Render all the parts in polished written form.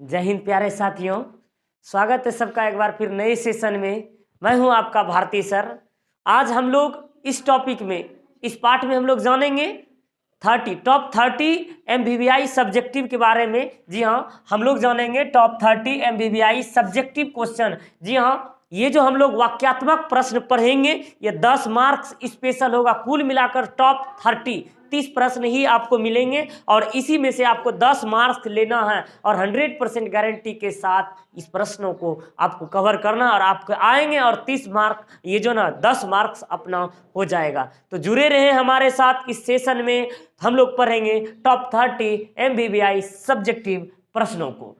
जय हिंद प्यारे साथियों, स्वागत है सबका एक बार फिर नए सेशन में। मैं हूं आपका भारती सर। आज हम लोग इस टॉपिक में, इस पार्ट में हम लोग जानेंगे टॉप 30 MBBI सब्जेक्टिव के बारे में। जी हाँ, हम लोग जानेंगे टॉप 30 MBBI सब्जेक्टिव क्वेश्चन। जी हाँ, ये जो हम लोग वाक्यात्मक प्रश्न पढ़ेंगे ये 10 मार्क्स स्पेशल होगा। कुल मिलाकर टॉप 30 प्रश्न ही आपको मिलेंगे और इसी में से आपको 10 मार्क्स लेना है और 100% गारंटी के साथ इस प्रश्नों को आपको कवर करना और आपको आएंगे और 30 मार्क ये जो ना 10 मार्क्स अपना हो जाएगा। तो जुड़े रहे हमारे साथ इस सेशन में। हम लोग पढ़ेंगे टॉप 30 MBBI सब्जेक्टिव प्रश्नों को।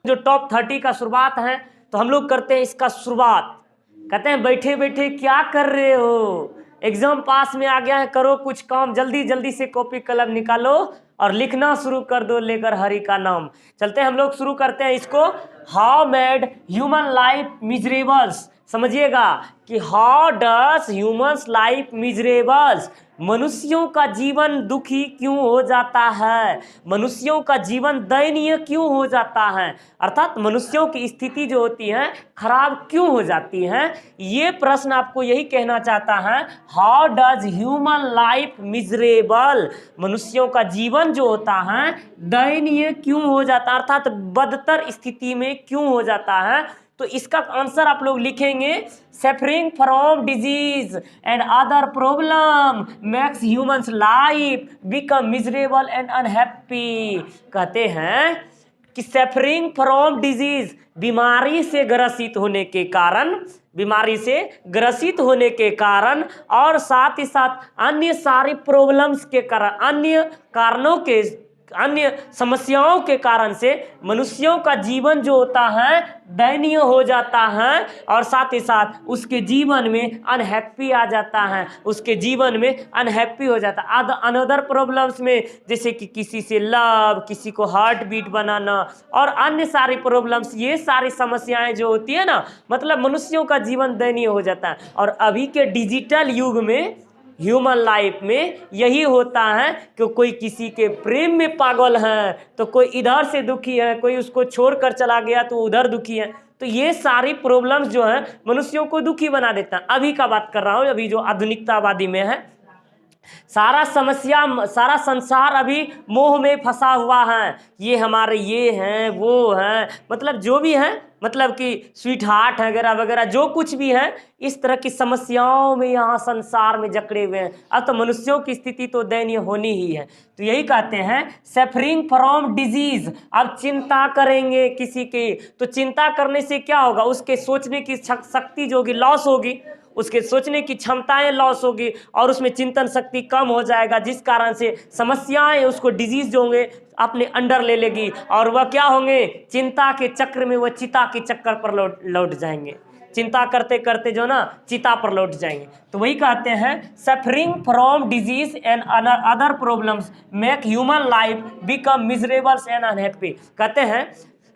जो टॉप 30 का शुरुआत है तो हम लोग करते हैं इसका शुरुआत। कहते हैं बैठे बैठे क्या कर रहे हो, एग्जाम पास में आ गया है, करो कुछ काम, जल्दी जल्दी से कॉपी कलम निकालो और लिखना शुरू कर दो लेकर हरि का नाम। चलते हैं हम लोग शुरू करते हैं इसको। How made human life Misérables. समझिएगा कि how does humans life Misérables, मनुष्यों का जीवन दुखी क्यों हो जाता है, मनुष्यों का जीवन दयनीय क्यों हो जाता है, अर्थात मनुष्यों की स्थिति जो होती है खराब क्यों हो जाती है। ये प्रश्न आपको यही कहना चाहता है, how does human life miserable, मनुष्यों का जीवन जो होता है दयनीय क्यों हो जाता है, अर्थात बदतर स्थिति में क्यों हो जाता है। तो इसका आंसर आप लोग लिखेंगे, suffering from disease and other problem makes humans life become miserable and unhappy. कहते हैं कि सफरिंग फ्रॉम डिजीज, बीमारी से ग्रसित होने के कारण, बीमारी से ग्रसित होने के कारण और साथ ही साथ अन्य सारी प्रॉब्लम्स के कारण, अन्य कारणों के, अन्य समस्याओं के कारण से मनुष्यों का जीवन जो होता है दयनीय हो जाता है और साथ ही साथ उसके जीवन में अनहैप्पी आ जाता है, उसके जीवन में अनहैप्पी हो जाता है। अनदर प्रॉब्लम्स में जैसे कि किसी से लव, किसी को हार्ट बीट बनाना और अन्य सारी प्रॉब्लम्स, ये सारी समस्याएं जो होती है ना, मतलब मनुष्यों का जीवन दयनीय हो जाता है। और अभी के डिजिटल युग में ह्यूमन लाइफ में यही होता है कि कोई किसी के प्रेम में पागल है तो कोई इधर से दुखी है, कोई उसको छोड़कर चला गया तो उधर दुखी है। तो ये सारी प्रॉब्लम्स जो है मनुष्यों को दुखी बना देता है। अभी का बात कर रहा हूँ, अभी जो आधुनिकतावादी में है, सारा समस्या, सारा संसार अभी मोह में फंसा हुआ है। ये हमारे ये हैं, वो हैं, मतलब जो भी हैं, मतलब कि स्वीट हार्ट वगैरह वगैरह जो कुछ भी है, इस तरह की समस्याओं में यहाँ संसार में जकड़े हुए हैं। अब तो मनुष्यों की स्थिति तो दयनीय होनी ही है। तो यही कहते हैं सफरिंग फ्रॉम डिजीज। अब चिंता करेंगे किसी की, तो चिंता करने से क्या होगा, उसके सोचने की शक्ति जो होगी लॉस होगी, उसके सोचने की क्षमताएं लॉस होगी और उसमें चिंतन शक्ति कम हो जाएगा, जिस कारण से समस्याएं उसको डिजीज जो होंगे अपने अंडर ले लेगी और वह क्या होंगे, चिंता के चक्र में वह चिता के चक्कर पर लौट जाएंगे, चिंता करते करते जो ना चिता पर लौट जाएंगे। तो वही कहते हैं suffering from disease and other problems make human life become miserable and unhappy. कहते हैं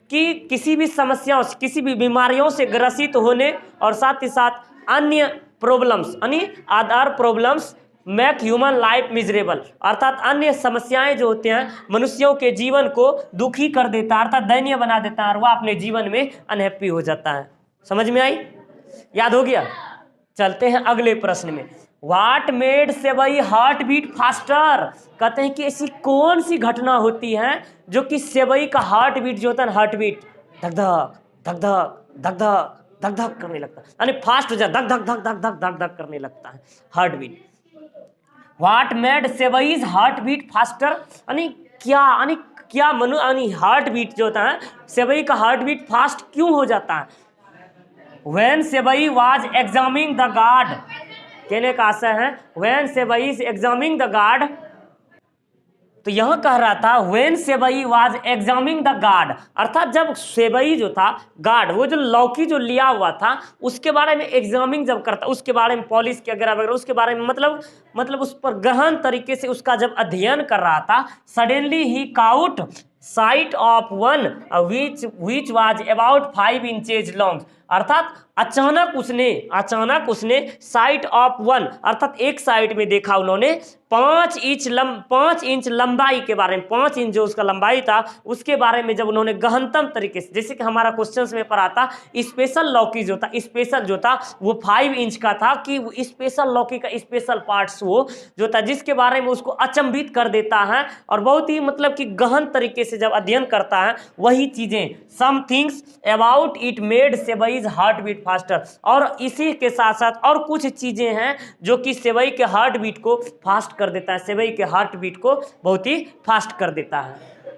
कि किसी भी समस्याओं से, किसी भी बीमारियों से ग्रसित होने और साथ ही साथ अन्य प्रॉब्लम्स यानी other problems make human life miserable, अर्थात अन्य समस्याएं जो होते हैं मनुष्यों के जीवन को दुखी कर देता है, अर्थात दयनीय बना देता है और वह अपने जीवन में अनहैप्पी हो जाता है। समझ में आई, याद हो गया। चलते हैं अगले प्रश्न में। व्हाट मेड सेवई हार्ट बीट फास्टर। कहते हैं कि ऐसी कौन सी घटना होती है जो कि सेवई का हार्ट बीट जो होता है, हार्ट बीट धक धक धक धक धक धक धक धक करने लगता है, यानी फास्ट हो जाए, धक धक धक धक धक धक धक करने लगता है हार्ट बीट। व्हाट मेड सेवईज हार्ट बीट फास्टर, यानी क्या मनु यानी हार्ट बीट जो होता है सेवई का हार्ट बीट फास्ट क्यों हो जाता है। When sevai was examining the guard, कहने का आशय है when sevai is examining the guard, तो यह कह रहा था when sevai was examining the guard, अर्थात जब सेवई जो था गार्ड, वो जो लौकी जो लिया हुआ था उसके बारे में एग्जामिनिंग जब करता, उसके बारे में पॉलिश वगैरह वगैरह उसके बारे में मतलब उस पर गहन तरीके से उसका जब अध्ययन कर रहा था, suddenly he cout site of one which was about 5 inches long, अर्थात अचानक उसने साइट ऑफ वन अर्थात एक साइड में देखा उन्होंने 5 इंच लंबाई के बारे में, 5 इंच जो उसका लंबाई था उसके बारे में जब उन्होंने गहनतम तरीके से, जैसे कि हमारा क्वेश्चंस में पढ़ा था स्पेशल लौकी जो था, स्पेशल जो था वो 5 इंच का था, कि स्पेशल लौकी का स्पेशल पार्ट्स वो जो था जिसके बारे में उसको अचंभित कर देता है और बहुत ही मतलब कि गहन तरीके से जब अध्ययन करता है वही चीजें, some things about it made सेवईज हार्ट बीट फास्टर, और इसी के साथ साथ और कुछ चीजें हैं जो कि सेवई के हार्ट बीट को फास्ट कर देता है, सेवई के हार्ट बीट को बहुत ही फास्ट कर देता है।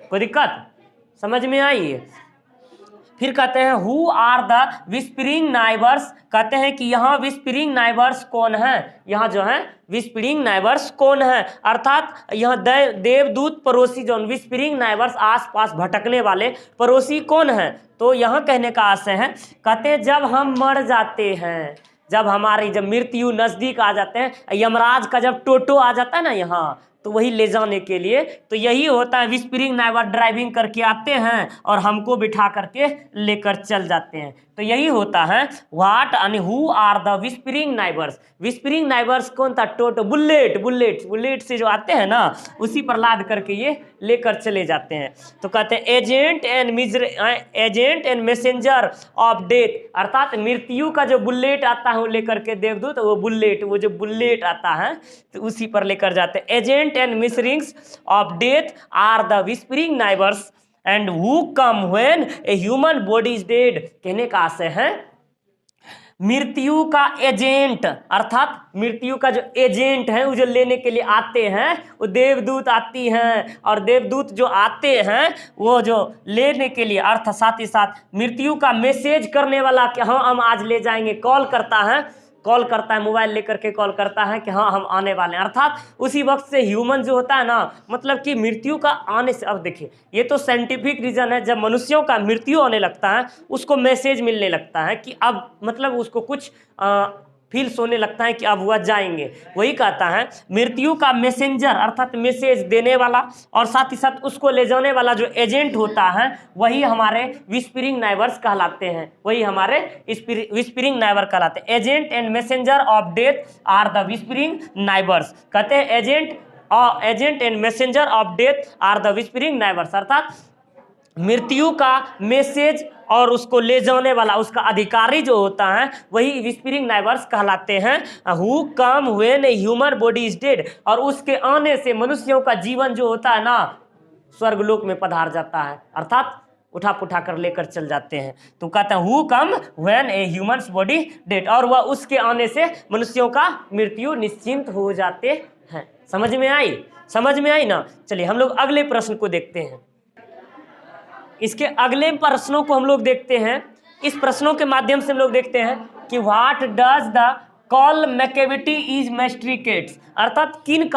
कोई दिक्कत समझ में आई है? फिर कहते हैं who are the whispering neighbours, कहते हैं कि यहाँ विस्परिंग नाइबर्स कौन है, यहाँ जो है विस्परिंग नाइबर्स कौन है, अर्थात यहाँ देवदूत पड़ोसी जो विस्परिंग नाइबर्स आसपास भटकने वाले पड़ोसी कौन है। तो यहाँ कहने का आशय है, कहते हैं जब हम मर जाते हैं, जब हमारी जब मृत्यु नजदीक आ जाते हैं, यमराज का जब टोटो आ जाता है ना यहाँ, तो वही ले जाने के लिए तो यही होता है, विस्परिंग नाइबर ड्राइविंग करके आते हैं और हमको बिठा करके लेकर चल जाते हैं। तो यही होता है व्हाट यानी who are the whispering neighbours. Whispering neighbours कौन था? टोटो, बुलेट से जो आते हैं ना उसी पर लाद करके ये लेकर चले जाते हैं। तो कहते हैं agent and messenger of death, अर्थात मृत्यु का जो बुलेट आता है वो लेकर के देवदूत, वो जो बुलेट आता है तो उसी पर लेकर जाते हैं। एजेंट एंड मिसरिंग्स of death are the whispering neighbours and who come when a human body is dead. कहने का आशय है मृत्यु का एजेंट, अर्थात मृत्यु का जो एजेंट है वो जो लेने के लिए आते हैं वो देवदूत आती हैं, और देवदूत जो आते हैं वो जो लेने के लिए अर्थ साथ ही साथ मृत्यु का मैसेज करने वाला कि हाँ हम आज ले जाएंगे, कॉल करता है मोबाइल लेकर के कॉल करता है कि हाँ हम आने वाले हैं। अर्थात उसी वक्त से ह्यूमन जो होता है ना, मतलब कि मृत्यु का आने से, अब देखिए ये तो साइंटिफिक रीजन है, जब मनुष्यों का मृत्यु आने लगता है उसको मैसेज मिलने लगता है कि अब मतलब उसको कुछ फील्स होने लगता है कि अब वह जाएंगे। वही कहता है मृत्यु का मैसेंजर अर्थात मैसेज देने वाला और साथ ही साथ उसको ले जाने वाला जो एजेंट होता है वही हमारे विस्परिंग नाइबर्स कहलाते हैं, वही हमारे विस्परिंग नाइबर कहलाते हैं। Agent and messenger of death are the whispering neighbours. कहते हैं agent and messenger of death are the whispering neighbours, अर्थात मृत्यु का मैसेज और उसको ले जाने वाला उसका अधिकारी जो होता है वही विस्परिंग नाइबर्स कहलाते हैं। Who come when a human body is dead, और उसके आने से मनुष्यों का जीवन जो होता है ना स्वर्गलोक में पधार जाता है, अर्थात उठा पुठा कर लेकर चल जाते हैं। तो कहते हैं who come when a human body dead, और वह उसके आने से मनुष्यों का मृत्यु निश्चिंत हो जाते हैं। समझ में आई ना? चलिए हम लोग अगले प्रश्न को देखते हैं। इसके अगले प्रश्नों को हम लोग देखते हैं। इस प्रश्नों के माध्यम से हम लोग देखते हैं कि व्हाट डज द कॉल मैकेविटी इज मैस्ट्रिकेट्स, अर्थात किन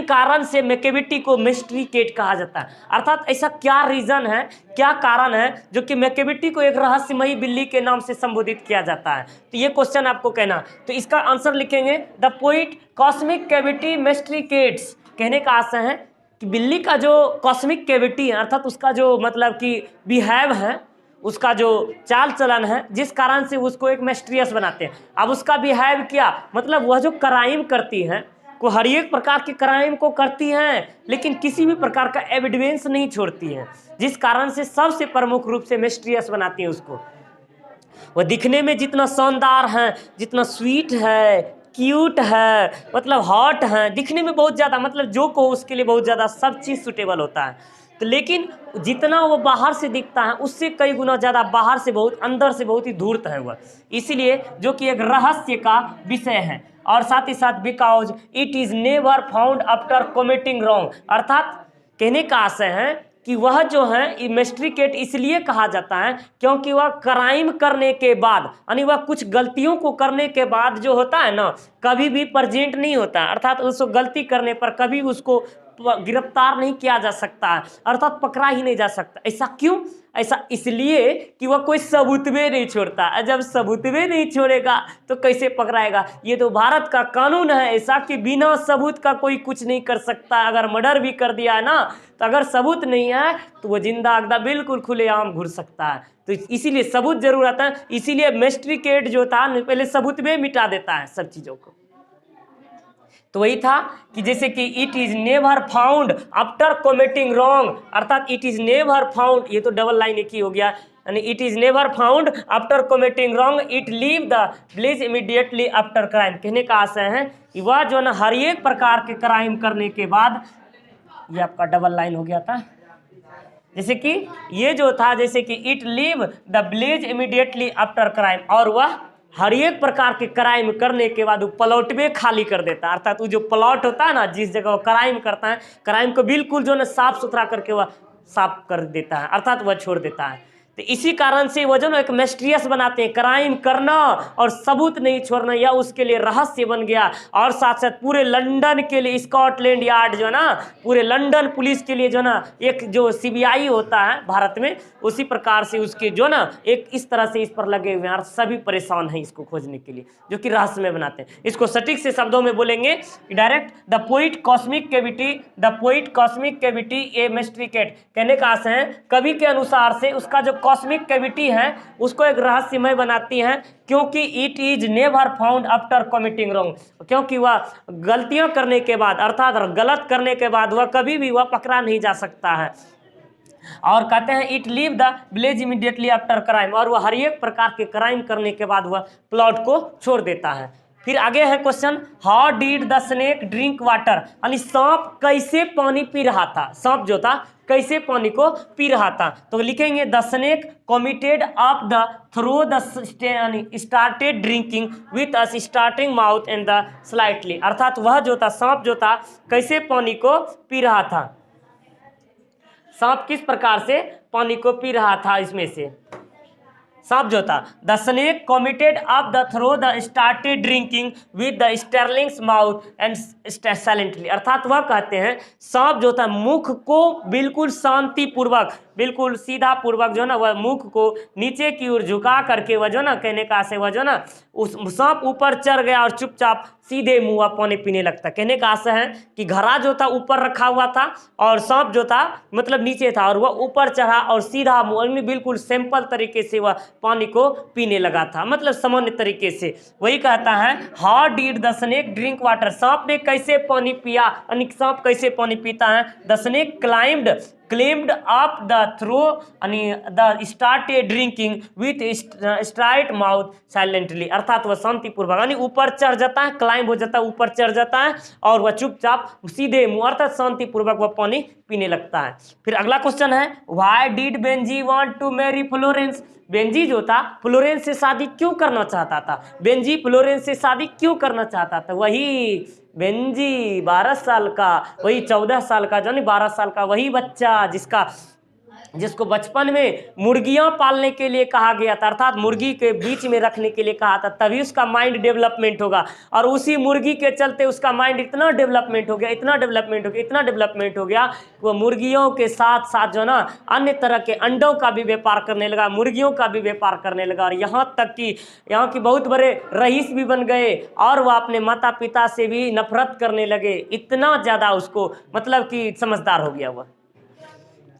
कारण से मैकेविटी को मैस्ट्रिकेट कहा जाता है, अर्थात ऐसा क्या रीजन है, क्या कारण है जो कि मैकेविटी को एक रहस्यमयी बिल्ली के नाम से संबोधित किया जाता है। तो ये क्वेश्चन आपको कहना, तो इसका आंसर लिखेंगे द पोइट कॉस्मिक कैविटी मैस्ट्रिकेट्स। कहने का आशय है कि बिल्ली का जो कॉस्मिक कैविटी है अर्थात उसका जो मतलब कि बिहेव है, उसका जो चाल चलन है जिस कारण से उसको एक मिस्टीरियस बनाते हैं। अब उसका बिहेव क्या मतलब वह जो क्राइम करती है को हर एक प्रकार के क्राइम को करती हैं लेकिन किसी भी प्रकार का एविडेंस नहीं छोड़ती हैं, जिस कारण से सबसे प्रमुख रूप से मिस्टीरियस बनाती है उसको। वह दिखने में जितना शानदार है, जितना स्वीट है, क्यूट है, मतलब हॉट है, दिखने में बहुत ज़्यादा मतलब जो को उसके लिए बहुत ज़्यादा सब चीज़ सूटेबल होता है, तो लेकिन जितना वो बाहर से दिखता है उससे कई गुना ज़्यादा बाहर से बहुत अंदर से बहुत ही धूर्त है वह, इसीलिए जो कि एक रहस्य का विषय है। और साथ ही साथ because it is never found after committing wrong, अर्थात कहने का आशय है कि वह जो है मैस्ट्रिकेट इसलिए कहा जाता है क्योंकि वह क्राइम करने के बाद यानी वह कुछ गलतियों को करने के बाद जो होता है ना कभी भी प्रेजेंट नहीं होता, अर्थात उसको गलती करने पर कभी उसको गिरफ्तार नहीं किया जा सकता है, अर्थात पकड़ा ही नहीं जा सकता। ऐसा क्यों? ऐसा इसलिए कि वह कोई सबूतवे नहीं छोड़ता। जब सबूतवे नहीं छोड़ेगा तो कैसे पकड़ाएगा? ये तो भारत का कानून है ऐसा कि बिना सबूत का कोई कुछ नहीं कर सकता। अगर मर्डर भी कर दिया है ना, तो अगर सबूत नहीं है तो वो जिंदा अगदा बिल्कुल खुलेआम घूर सकता है। तो इसीलिए सबूत जरूर आता है। इसीलिए मैजिस्ट्रेट जो था पहले सबूतवे मिटा देता है सब चीजों को। तो वही था कि जैसे कि it is never found after committing wrong, अर्थात इट इज नेवर फाउंड, ये तो डबल लाइन एक ही हो गया, यानी it is never found after committing wrong it leave the village immediately after crime. कहने का आशय है कि वह जो ना हर एक प्रकार के क्राइम करने के बाद, ये आपका डबल लाइन हो गया था, जैसे कि ये जो था जैसे कि it leave the village immediately after crime, और वह हर एक प्रकार के क्राइम करने के बाद वो प्लॉट में खाली कर देता है। अर्थात वो जो प्लॉट होता है ना, जिस जगह वो क्राइम करता है, क्राइम को बिल्कुल जो ना साफ सुथरा करके वह साफ कर देता है, अर्थात वह छोड़ देता है। तो इसी कारण से वो जो ना एक मिस्टीरियस बनाते हैं, क्राइम करना और सबूत नहीं छोड़ना, या उसके लिए रहस्य बन गया। और साथ साथ पूरे लंदन के लिए स्कॉटलैंड यार्ड जो है ना, पूरे लंदन पुलिस के लिए जो ना एक जो सीबीआई होता है भारत में, उसी प्रकार से उसके जो ना एक इस तरह से इस पर लगे हुए हैं और सभी परेशान हैं इसको खोजने के लिए, जो कि रहस्यमय बनाते हैं। इसको सटीक से शब्दों में बोलेंगे डायरेक्ट, द पोइट कॉस्मिक कैविटी, द पोइट कॉस्मिक कैविटी ए मिस्ट्रिकेट। कहने का आशय है कवि के अनुसार से उसका जो कॉस्मिक कैविटी है उसको एक रहस्यमय बनाती हैं, क्योंकि it is never found after committing wrong, क्योंकि वह गलतियां करने के बाद, अर्थात गलत करने के बाद वह कभी भी वह पकड़ा नहीं जा सकता है। और कहते हैं it leave the village immediately after crime, और वह हर एक प्रकार के क्राइम करने के बाद वह प्लॉट को छोड़ देता है। फिर आगे है question, how did the snake drink water, यानी सांप कैसे पानी पी रहा था, सांप जो था कैसे पानी को पी रहा था। तो लिखेंगे the snake committed up the throw the started drinking with a starting mouth and the slightly, अर्थात वह जो था सांप जो था कैसे पानी को पी रहा था, सांप किस प्रकार से पानी को पी रहा था, इसमें से सांप जो था, the snake committed up the throw the started drinking with the sterlings mouth and silently, अर्थात वह कहते हैं सांप जो था मुख को बिल्कुल शांति पूर्वक, बिल्कुल सीधा पूर्वक जो ना वह मुख को नीचे की ओर झुका करके वह जो ना, कहने का आशय वह जो ना उस सांप ऊपर चढ़ गया और चुपचाप सीधे मुंह पानी पीने लगता। कहने का आशय है कि घड़ा जो था ऊपर रखा हुआ था और सांप जो था मतलब नीचे था, और वह ऊपर चढ़ा और सीधा मुंह बिल्कुल सिंपल तरीके से वह पानी को पीने लगा था, मतलब सामान्य तरीके से। वही कहता है how did the snake drink water, सांप ने कैसे पानी पिया, यानी सांप कैसे पानी पीता है। The snake climbed up the throw यानी the started drinking with straight mouth silently, अर्थात वह शांतिपूर्वक यानी ऊपर चढ़ जाता है, क्लाइंब हो जाता है, ऊपर चढ़ जाता है और वह चुपचाप सीधे मुंह अर्थात शांतिपूर्वक वह पानी पीने लगता है। फिर अगला क्वेश्चन है why did Benjie want to marry Florence, Benjie जो था फ्लोरेंस से शादी क्यों करना चाहता था, बेंजी फ्लोरेंस से शादी क्यों करना चाहता था। वही बेंजी 12 साल का, वही 14 साल का, जो नहीं 12 साल का वही बच्चा जिसको बचपन में मुर्गियां पालने के लिए कहा गया था, अर्थात मुर्गी के बीच में रखने के लिए कहा था, तभी उसका माइंड डेवलपमेंट होगा। और उसी मुर्गी के चलते उसका माइंड इतना डेवलपमेंट हो गया, इतना डेवलपमेंट हो गया, वो मुर्गियों के साथ साथ जो ना अन्य तरह के अंडों का भी व्यापार करने लगा, मुर्गियों का भी व्यापार करने लगा, और यहाँ तक कि यहाँ की बहुत बड़े रईस भी बन गए और वह अपने माता पिता से भी नफरत करने लगे, इतना ज़्यादा उसको मतलब कि समझदार हो गया वह।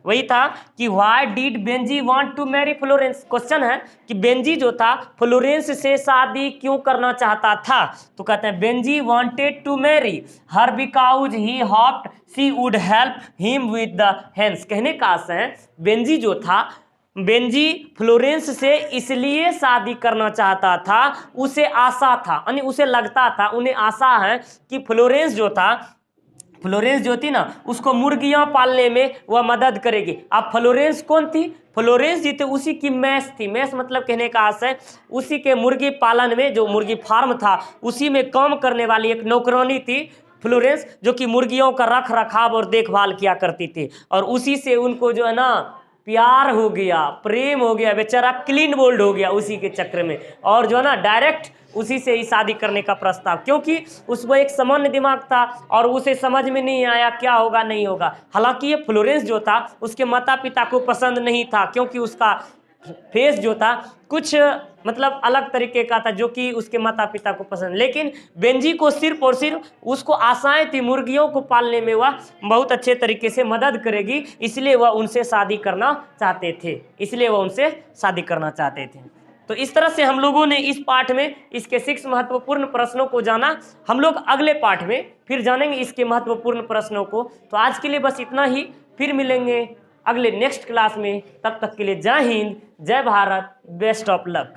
वही था कि why did Benjie want to marry Florence, question है कि बेंजी जो था फ्लोरेंस से शादी क्यों करना चाहता था। तो कहते हैं Benjie wanted to marry her because he hoped she would help him with the hands. कहने का आशय है बेंजी फ्लोरेंस से इसलिए शादी करना चाहता था, उसे आशा था, यानी उसे लगता था, उन्हें आशा है कि फ्लोरेंस जो थी ना उसको मुर्गियां पालने में वह मदद करेगी। अब फ्लोरेंस कौन थी, फ्लोरेंस जी थे उसी की मैस थी, मैस मतलब कहने का आशय उसी के मुर्गी पालन में, जो मुर्गी फार्म था उसी में काम करने वाली एक नौकरानी थी फ्लोरेंस, जो कि मुर्गियों का रख रखाव और देखभाल किया करती थी, और उसी से उनको जो है ना प्यार हो गया, प्रेम हो गया, बेचारा क्लीन बोल्ड हो गया उसी के चक्र में, और जो है ना डायरेक्ट उसी से ही शादी करने का प्रस्ताव, क्योंकि उसको एक सामान्य दिमाग था और उसे समझ में नहीं आया क्या होगा नहीं होगा। हालांकि ये फ्लोरेंस जो था उसके माता पिता को पसंद नहीं था, क्योंकि उसका फेस जो था कुछ मतलब अलग तरीके का था जो कि उसके माता पिता को पसंद, लेकिन बेंजी को सिर्फ और सिर्फ उसको आशाएं थी मुर्गियों को पालने में वह बहुत अच्छे तरीके से मदद करेगी, इसलिए वह उनसे शादी करना चाहते थे। तो इस तरह से हम लोगों ने इस पाठ में इसके 6 महत्वपूर्ण प्रश्नों को जाना। हम लोग अगले पाठ में फिर जानेंगे इसके महत्वपूर्ण प्रश्नों को। तो आज के लिए बस इतना ही, फिर मिलेंगे अगले नेक्स्ट क्लास में। तब तक के लिए जय हिंद, जय भारत, बेस्ट ऑफ लक।